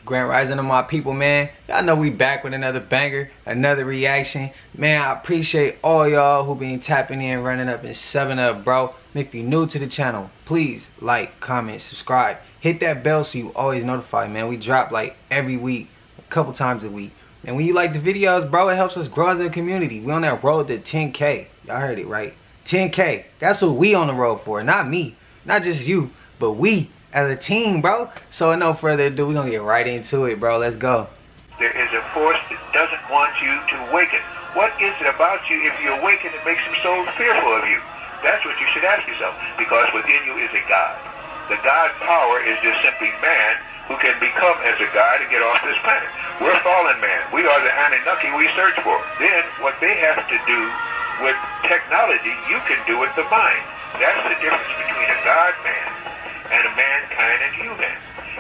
Grand Rising to my people, man. Y'all know we back with another banger, another reaction. Man, I appreciate all y'all who been tapping in, running up and subbing up, bro. And if you're new to the channel, please like, comment, subscribe. Hit that bell so you always notified, man. We drop like every week, a couple times a week. And when you like the videos, bro, it helps us grow as a community. We on that road to 10K. Y'all heard it, right? 10K. That's what we on the road for. Not me. Not just you. But we as a team, bro. So with no further ado, we're going to get right into it, bro. Let's go. There is a force that doesn't want you to awaken. What is it about you if you awaken that makes them so fearful of you? That's what you should ask yourself. Because within you is a God. The God power is just simply man who can become as a God and get off this planet. We're fallen man. We are the Anunnaki we search for. Then what they have to do with technology, you can do with the mind. That's the difference between a God man and a mankind and human.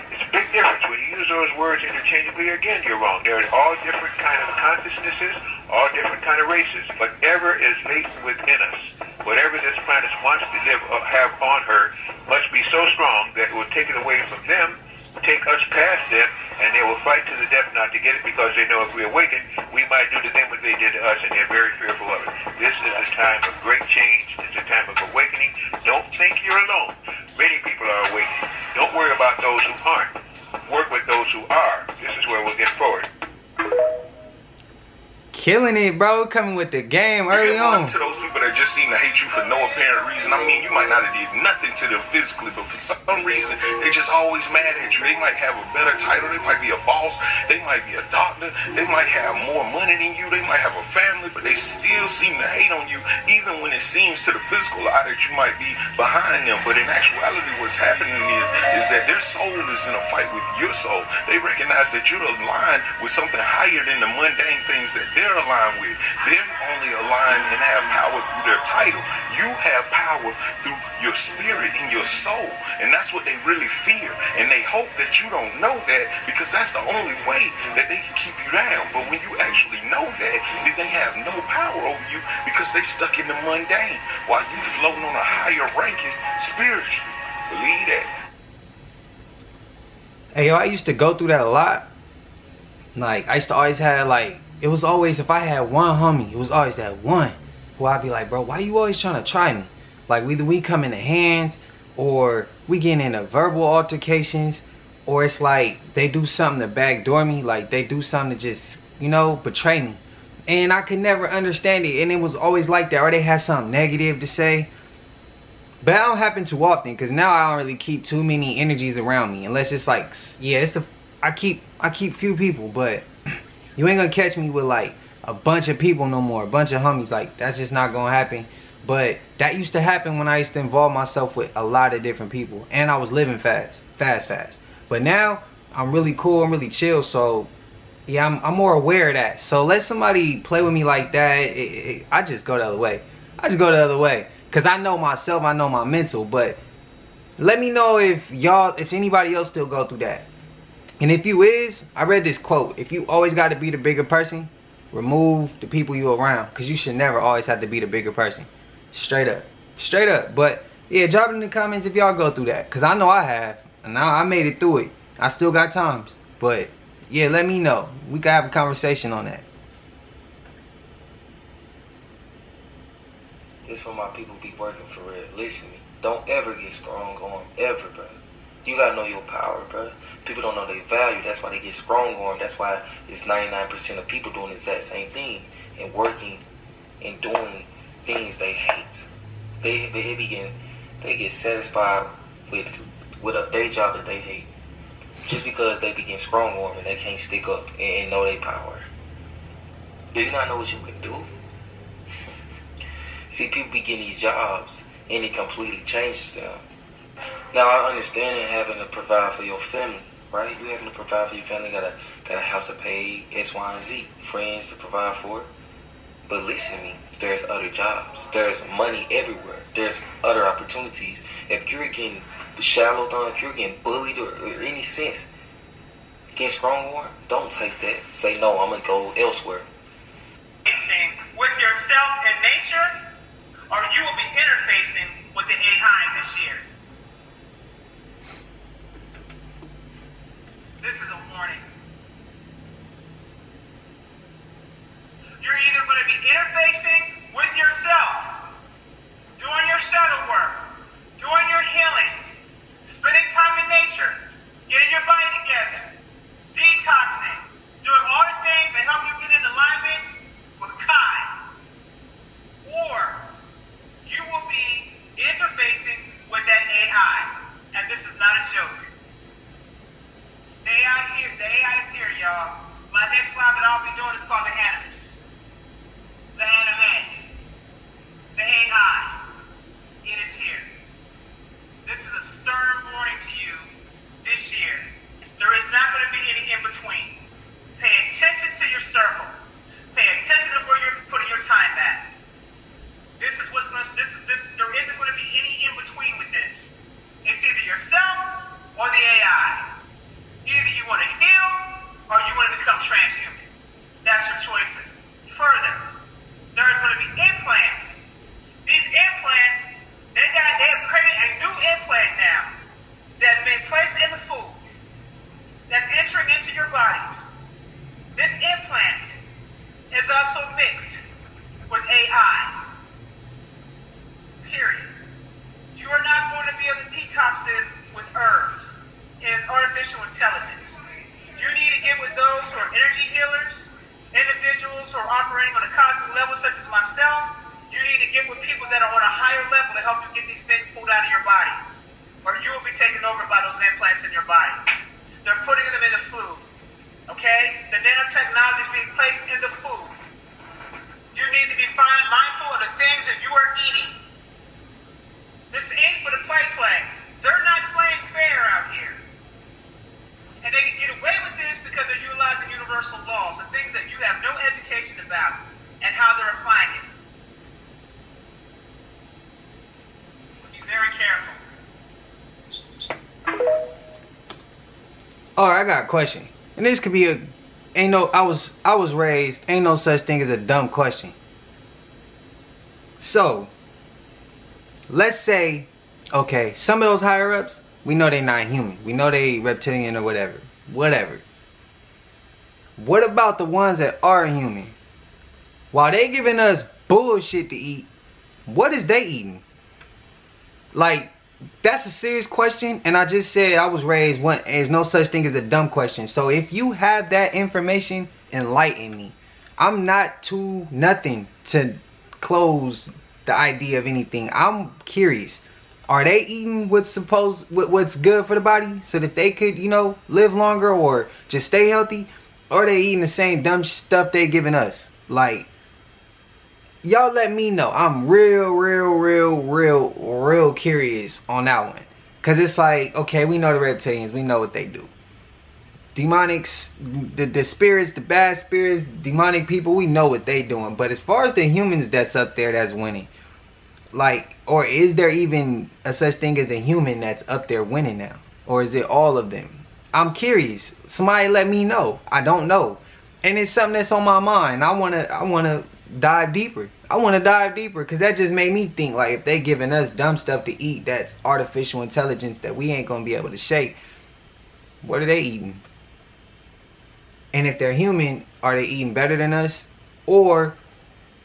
It's a big difference. When you use those words interchangeably, again, you're wrong. There are all different kind of consciousnesses, all different kind of races. Whatever is latent within us, whatever this planet wants to live or have on her, must be so strong that it will take it away from them, take us past them, and they will fight to the death not to get it, because they know if we awaken, we might do to them what they did to us, and they're very fearful of it. This is a time of great change. It's a time of awakening. Don't think you're alone. Many people are awakening. Don't worry about those who aren't. Work with those who are. This is where we'll get forward. Killing it, bro. Coming with the game early on. To those people that just seem to hate you for no apparent reason. I mean, you might not have did nothing to them physically, but for some reason, they just always mad at you. They might have a better title. They might be a boss. They might be a doctor. They might have more money than you. They might have a family, but they still seem to hate on you, even when it seems to the physical eye that you might be behind them. But in actuality, what's happening is that their soul is in a fight with your soul. They recognize that you're aligned with something higher than the mundane things that they're aligned with. They're only aligned and have power through their title. You have power through your spirit and your soul, and that's what they really fear. And they hope that you don't know that, because that's the only way that they can keep you down. But when you actually know that, then they have no power over you, because they stuck in the mundane while you floating on a higher ranking spiritually. Believe that. Hey, yo, I used to go through that a lot. Like, I used to always have, like, it was always, if I had one homie, it was always that one who I'd be like, bro, why you always trying to try me? Like, either we come into hands, or we get into verbal altercations, or it's like they do something to backdoor me, like they do something to just, you know, betray me. And I could never understand it, and it was always like that, or they had something negative to say. But that don't happen too often, because now I don't really keep too many energies around me, unless it's like, yeah, I keep few people, but you ain't gonna catch me with like a bunch of people no more, a bunch of homies. Like, that's just not gonna happen. But that used to happen when I used to involve myself with a lot of different people, and I was living fast. But now I'm really cool, I'm really chill. So yeah, I'm more aware of that. So let somebody play with me like that, I just go the other way. Cause I know myself, I know my mental. But let me know if anybody else still go through that. And if you is, I read this quote: if you always got to be the bigger person, remove the people you around, because you should never always have to be the bigger person. Straight up. But yeah, drop it in the comments if y'all go through that, because I know I have, and now I made it through it. I still got times, but yeah, let me know. We can have a conversation on that. This for my people be working for real. Listen to me. Don't ever get strong on, ever, bro. You gotta know your power, bro. People don't know their value. That's why they get sprung on. That's why it's 99% of people doing the exact same thing and working and doing things they hate. They get satisfied with a day job that they hate, just because they begin sprung on and they can't stick up and know their power. Do you not know what you can do? See, people be getting these jobs and it completely changes them. Now, I understand having to provide for your family, right? You having to provide for your family, got a house to pay, X, Y, and Z, friends to provide for. But listen to me, there's other jobs. There's money everywhere. There's other opportunities. If you're getting shallowed on, if you're getting bullied or any sense, getting strong on, don't take that. Say, no, I'm going to go elsewhere. With yourself and nature, or you will be interfacing with the AI this year. this is a warning. You're either going to be interfacing with yourself, doing your shadow work, doing your healing, spending time in nature, getting your body together, detoxing, doing all the things that help you get in alignment with Kai. Or you will be interfacing with that AI. And this is not a joke. The AI is here, y'all. My next live that I'll be doing is called the Animus. The anime. The AI. It is here. This is a stern warning to you this year. There is not going to be any in-between. Pay attention to your circle. Pay attention to where you're putting your time at. There isn't going to be any in-between with this. It's either yourself or the AI. Either you want to heal or you want to become transhuman. That's your choices. Further, there's going to be implants. These implants, they have created a new implant now that's been placed in the food that's entering into your bodies. This implant is also mixed with AI. Period. You are not going to be able to detox this with herbs. It is artificial intelligence. You need to get with those who are energy healers, individuals who are operating on a cosmic level such as myself. You need to get with people that are on a higher level to help you get these things pulled out of your body. Or you will be taken over by those implants in your body. They're putting them in the food. Okay? The nanotechnology is being placed in the food. You need to be mindful of the things that you are eating. This ain't for the play. They're not playing fair out here. And they can get away with this because they're utilizing universal laws, the things that you have no education about, and how they're applying it. Be very careful. Alright, I got a question. And this could be I was raised, ain't no such thing as a dumb question. So, let's say, okay, some of those higher ups, we know they not human. We know they reptilian or whatever. Whatever. What about the ones that are human? While they giving us bullshit to eat, what is they eating? Like, that's a serious question. And I just said I was raised, there's no such thing as a dumb question. So if you have that information, enlighten me. I'm not too nothing to close the idea of anything. I'm curious. Are they eating what's good for the body so that they could, live longer or just stay healthy? Or are they eating the same dumb stuff they giving us? Like, y'all let me know. I'm real curious on that one. Because it's like, okay, we know the reptilians. We know what they do. Demonics, the spirits, the bad spirits, demonic people, we know what they doing. But as far as the humans that's up there that's winning, like, or is there even a such thing as a human that's up there winning now? Or is it all of them? I'm curious. Somebody let me know. I don't know. And it's something that's on my mind. I wanna dive deeper. I wanna dive deeper because that just made me think, like, if they giving us dumb stuff to eat that's artificial intelligence that we ain't gonna be able to shake, what are they eating? And if they're human, are they eating better than us? Or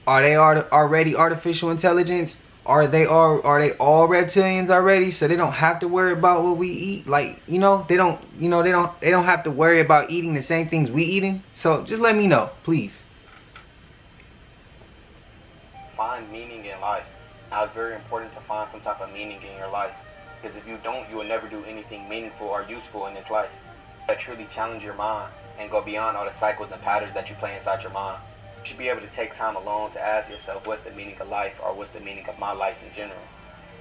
are they already artificial intelligence? Are they all reptilians already, so they don't have to worry about what we eat? Like, they don't have to worry about eating the same things we eating. So just let me know, please. Find meaning in life. Now, it's very important to find some type of meaning in your life, because if you don't, you will never do anything meaningful or useful in this life. That truly challenge your mind and go beyond all the cycles and patterns that you play inside your mind. You should be able to take time alone to ask yourself, what's the meaning of life, or what's the meaning of my life in general?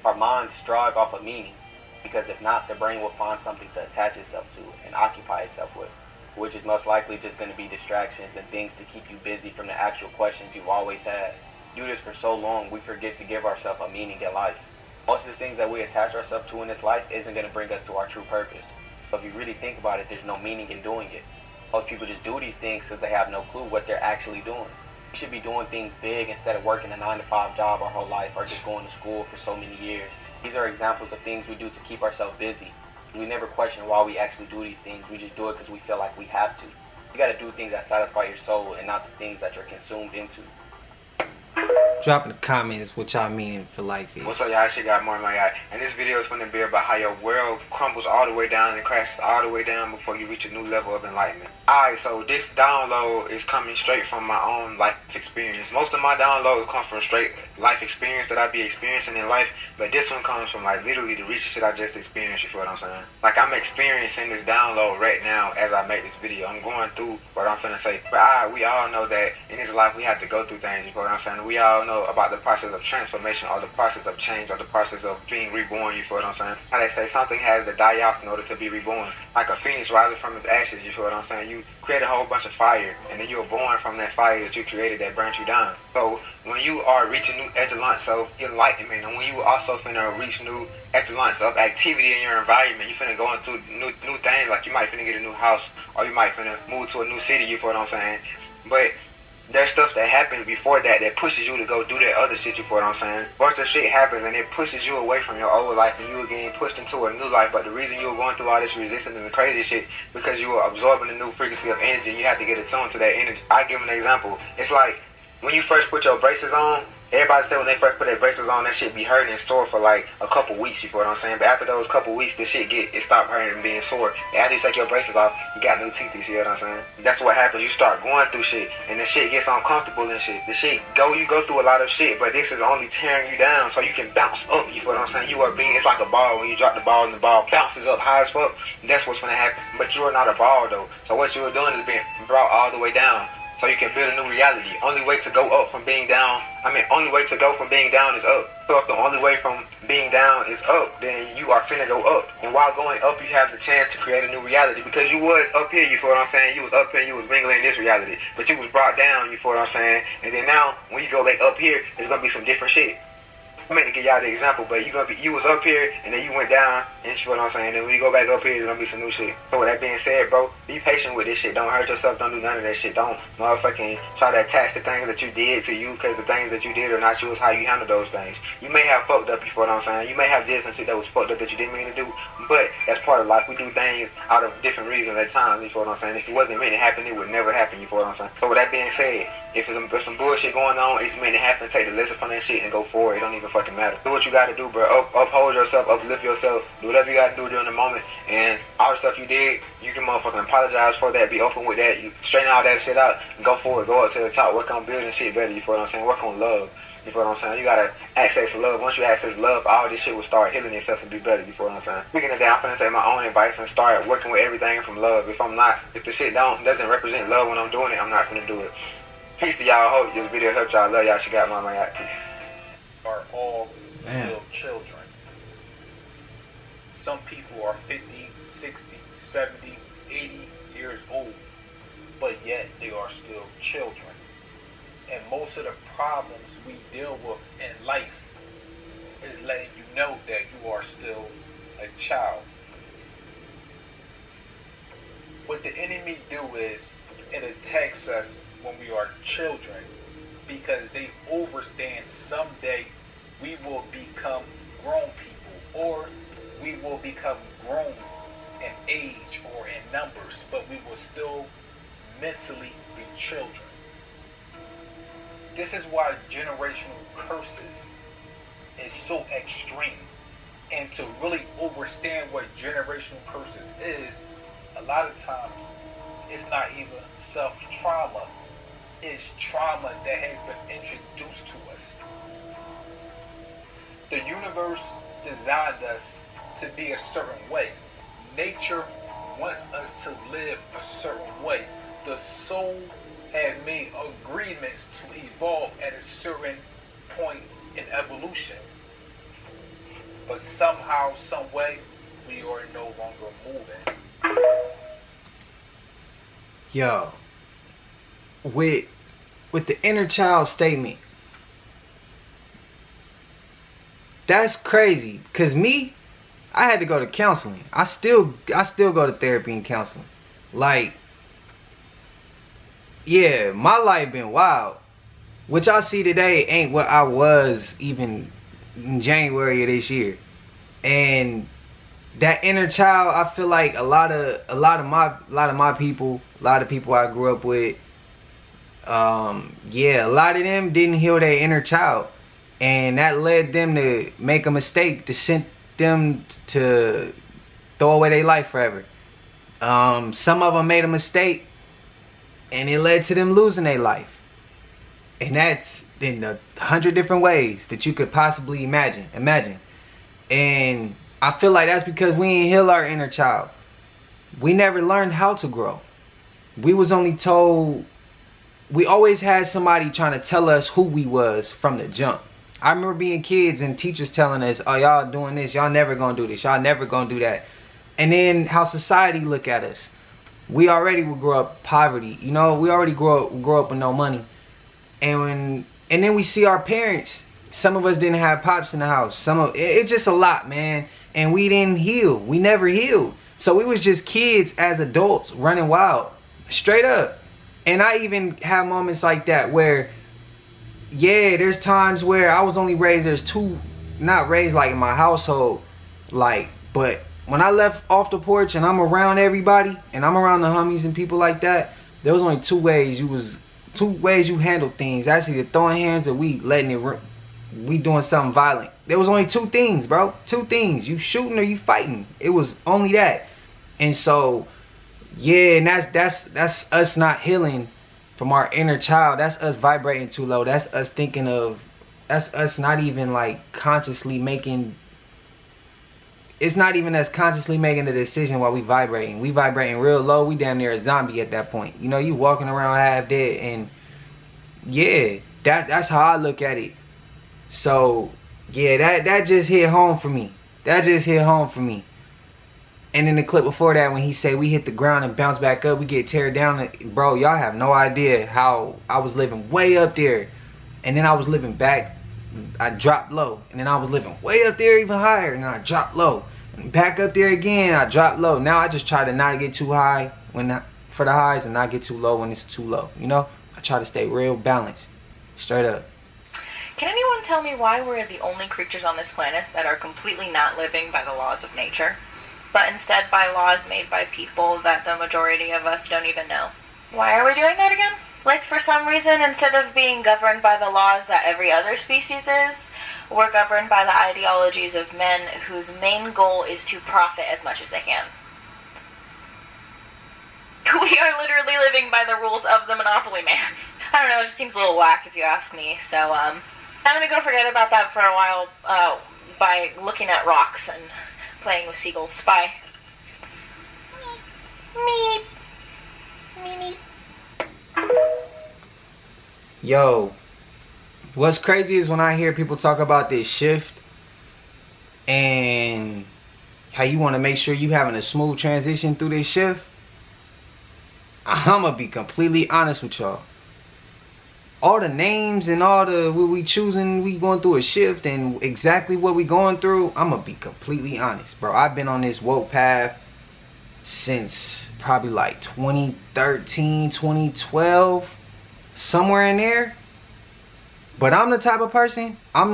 Our minds strive off of meaning, because if not, the brain will find something to attach itself to and occupy itself with, which is most likely just going to be distractions and things to keep you busy from the actual questions you've always had. Do this for so long, we forget to give ourselves a meaning in life. Most of the things that we attach ourselves to in this life isn't going to bring us to our true purpose. But if you really think about it, there's no meaning in doing it. Most people just do these things so they have no clue what they're actually doing. We should be doing things big instead of working a 9-to-5 job our whole life or just going to school for so many years. These are examples of things we do to keep ourselves busy. We never question why we actually do these things. We just do it because we feel like we have to. You got to do things that satisfy your soul and not the things that you're consumed into. Drop in the comments what y'all mean for life is. What's up, y'all? Shit got more money. And this video is going to be about how your world crumbles all the way down and crashes all the way down before you reach a new level of enlightenment. Alright, so this download is coming straight from my own life experience. Most of my downloads come from straight life experience that I be experiencing in life, but this one comes from like literally the recent shit I just experienced, you feel what I'm saying? Like I'm experiencing this download right now as I make this video. I'm going through what I'm finna say. But we all know that in this life we have to go through things, you feel what I'm saying? We all know about the process of transformation or the process of change or the process of being reborn, you feel what I'm saying? How they say something has to die off in order to be reborn. Like a phoenix rising from its ashes, you feel what I'm saying? You create a whole bunch of fire and then you were born from that fire that you created that burnt you down. So when you are reaching new echelons of enlightenment and when you also finna reach new echelons of activity in your environment, you finna go into new things, like you might finna get a new house or you might finna move to a new city, you feel what I'm saying? But there's stuff that happens before that pushes you to go do that other shit, you feel what I'm saying? Bunch of shit happens and it pushes you away from your old life and you are getting pushed into a new life. But the reason you were going through all this resistance and the crazy shit because you were absorbing a new frequency of energy and you have to get attuned to that energy. I give an example. It's like when you first put your braces on, everybody say when they first put their braces on, that shit be hurting and sore for like a couple weeks, you feel what I'm saying? But after those couple weeks, the shit it stop hurting and being sore. And after you take your braces off, you got new teeth, you see what I'm saying? That's what happens. You start going through shit and the shit gets uncomfortable and shit. You go through a lot of shit, but this is only tearing you down so you can bounce up, you feel what I'm saying? It's like a ball. When you drop the ball and the ball bounces up high as fuck, that's what's gonna happen. But you are not a ball though. So what you are doing is being brought all the way down. So you can build a new reality. Only way to go up from being down, only way to go from being down is up. So if the only way from being down is up, then you are finna go up. And while going up, you have the chance to create a new reality. Because you was up here, you feel what I'm saying? You was up here, you was mingling in this reality. But you was brought down, you feel what I'm saying? And then now, when you go back up here, it's gonna be some different shit. I meant to give y'all the example, but you was up here and then you went down, and you know what I'm saying? Then when you go back up here, there's gonna be some new shit. So with that being said, bro, be patient with this shit. Don't hurt yourself. Don't do none of that shit. Don't motherfucking try to attach the things that you did to you, because the things that you did are not you. It's how you handle those things. You may have fucked up, you know what I'm saying? You may have did some shit that was fucked up that you didn't mean to do, but that's part of life. We do things out of different reasons at times, you know what I'm saying? If it wasn't meant to happen, it would never happen, you know what I'm saying? So with that being said, if there's some bullshit going on, it's meant to happen. Take the lesson from that shit and go forward. It don't even fucking matter. Do what you gotta do, bro. Uphold yourself, uplift yourself, do whatever you gotta do during the moment, and all the stuff you did, you can motherfucking apologize for that, be open with that, you straighten all that shit out, and go forward, go up to the top, work on building shit better, you feel what I'm saying? Work on love, you feel what I'm saying? You gotta access love. Once you access love, all this shit will start healing itself and be better, you feel what I'm saying? Speaking of that, I'm finna take my own advice and start working with everything from love. If the shit doesn't represent love when I'm doing it, I'm not finna do it. Peace to y'all. Hope this video helped y'all. Love y'all. She got my money out. Peace. Are all still children. Some people are 50, 60, 70, 80 years old, but yet they are still children. And most of the problems we deal with in life is letting you know that you are still a child. What the enemy do is it attacks us when we are children, because they understand someday we will become grown people, or we will become grown in age or in numbers, but we will still mentally be children. This is why generational curses is so extreme. And to really understand what generational curses is, a lot of times it's not even self-trauma. It's trauma that has been introduced to us. The universe designed us to be a certain way. Nature wants us to live a certain way. The soul had made agreements to evolve at a certain point in evolution. But somehow, some way, we are no longer moving. Yo, with the inner child statement, that's crazy. Cause me, I had to go to counseling. I still go to therapy and counseling. Like, yeah, my life been wild. What y'all see today ain't what I was even in January of this year. And that inner child, I feel like a lot of my people, a lot of people I grew up with, yeah, a lot of them didn't heal their inner child, and that led them to make a mistake to send them to throw away their life forever. Some of them made a mistake and it led to them losing their life, and that's in 100 different ways that you could possibly imagine. And I feel like that's because we ain't heal our inner child. We never learned how to grow. We was only told, we always had somebody trying to tell us who we was from the jump. I remember being kids and teachers telling us, oh, y'all doing this, y'all never gonna do this, y'all never gonna do that. And then how society look at us. We already would grow up poverty, you know, we already grow up with no money. And then we see our parents. Some of us didn't have pops in the house. It's just a lot, man. And we didn't heal. We never healed. So we was just kids as adults running wild, straight up. And I even have moments like that where, yeah, there's times where I was only raised, not raised like in my household, like, but when I left off the porch and I'm around everybody and I'm around the homies and people like that, there was only two ways you handle things. That's either throwing hands or we doing something violent. There was only two things, bro. Two things. You shooting or you fighting. It was only that. And so, yeah, and that's us not healing from our inner child. That's us vibrating too low. That's us that's us not even like consciously making, it's not even us consciously making the decision while we vibrating. We vibrating real low. We damn near a zombie at that point. You know, you walking around half dead. And yeah, that's how I look at it. So yeah, that just hit home for me. That just hit home for me. And in the clip before that, when he said we hit the ground and bounce back up, we get teared down. Bro, y'all have no idea how I was living way up there. And then I was living back. I dropped low. And then I was living way up there even higher. And then I dropped low. And back up there again, I dropped low. Now I just try to not get too high for the highs and not get too low when it's too low. You know? I try to stay real balanced. Straight up. Can anyone tell me why we're the only creatures on this planet that are completely not living by the laws of nature, but instead by laws made by people that the majority of us don't even know? Why are we doing that again? Like, for some reason, instead of being governed by the laws that every other species is, we're governed by the ideologies of men whose main goal is to profit as much as they can. We are literally living by the rules of the Monopoly Man. I don't know, it just seems a little whack if you ask me, so, I'm gonna go forget about that for a while, by looking at rocks and playing with seagulls. Bye. Meep. Meep. Meep. Yo, what's crazy is when I hear people talk about this shift and how you want to make sure you having a smooth transition through this shift. I'm gonna be completely honest with y'all. All the names and all the what we choosing, we going through a shift and exactly what we going through, I'm gonna be completely honest, bro. I've been on this woke path since probably like 2013, 2012, somewhere in there. But I'm the type of person, I'm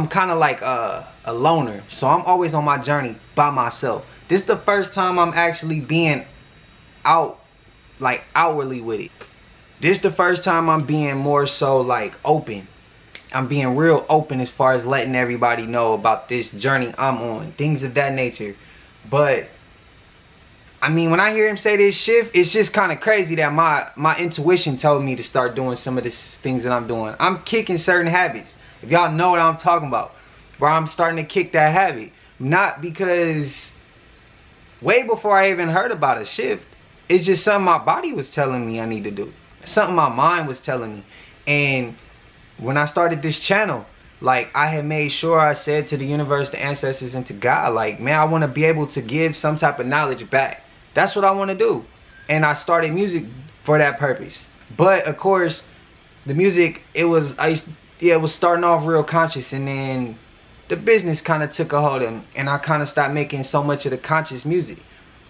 kind of like a loner. So I'm always on my journey by myself. This is the first time I'm actually being out, like outwardly with it. This is the first time I'm being more so like open. I'm being real open as far as letting everybody know about this journey I'm on. Things of that nature. But I mean, when I hear him say this shift, it's just kind of crazy that my intuition told me to start doing some of the things that I'm doing. I'm kicking certain habits. If y'all know what I'm talking about. Where I'm starting to kick that habit. Not because way before I even heard about a shift. It's just something my body was telling me I need to do. Something my mind was telling me. And when I started this channel, like, I had made sure I said to the universe, the ancestors, and to God, like, man, I want to be able to give some type of knowledge back. That's what I want to do. And I started music for that purpose. But of course, the music, it was starting off real conscious, and then the business kind of took a hold of me, and I kind of stopped making so much of the conscious music.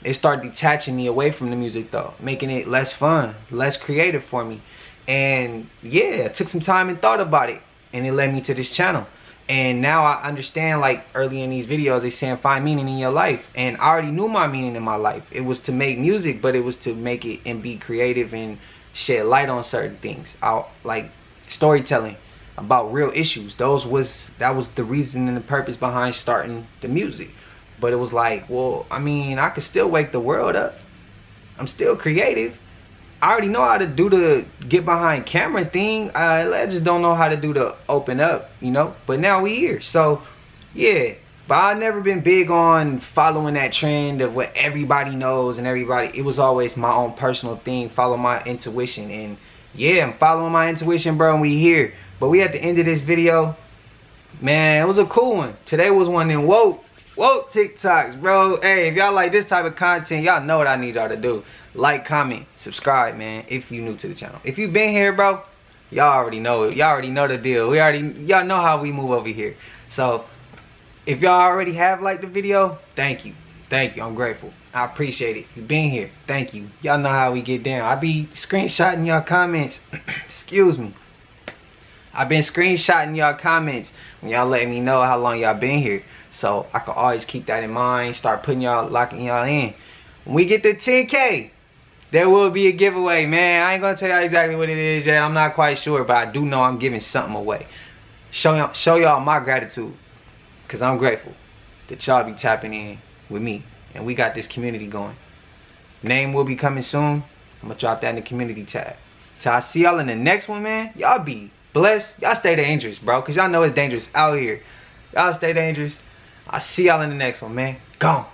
It started detaching me away from the music though, making it less fun, less creative for me. And yeah, I took some time and thought about it, and it led me to this channel. And now I understand, like early in these videos, they saying find meaning in your life. And I already knew my meaning in my life. It was to make music, but it was to make it and be creative and shed light on certain things. Like storytelling about real issues. That was the reason and the purpose behind starting the music. But it was like, well, I mean, I could still wake the world up. I'm still creative. I already know how to do the get behind camera thing. I just don't know how to do the open up, you know. But now we here, so yeah. But I've never been big on following that trend of what everybody knows and everybody. It was always my own personal thing. Follow my intuition, and yeah, I'm following my intuition, bro. And we here. But we at the end of this video, man. It was a cool one. Today was one of them woke TikToks, bro. Hey, if y'all like this type of content, y'all know what I need y'all to do. Like, comment, subscribe, man, if you new to the channel. If you been here, bro, y'all already know it. Y'all already know the deal. Y'all know how we move over here. So, if y'all already have liked the video, thank you. Thank you. I'm grateful. I appreciate it. If you been here, thank you. Y'all know how we get down. I be screenshotting y'all comments. Excuse me. I've been screenshotting y'all comments when y'all letting me know how long y'all been here. So I can always keep that in mind. Start putting y'all, locking y'all in. When we get to 10K, there will be a giveaway, man. I ain't gonna tell y'all exactly what it is yet. I'm not quite sure, but I do know I'm giving something away. Show y'all my gratitude, cause I'm grateful that y'all be tapping in with me, and we got this community going. Name will be coming soon. I'm gonna drop that in the community tab. Till I see y'all in the next one, man. Y'all be blessed. Y'all stay dangerous, bro, cause y'all know it's dangerous out here. Y'all stay dangerous. I'll see y'all in the next one, man. Gone.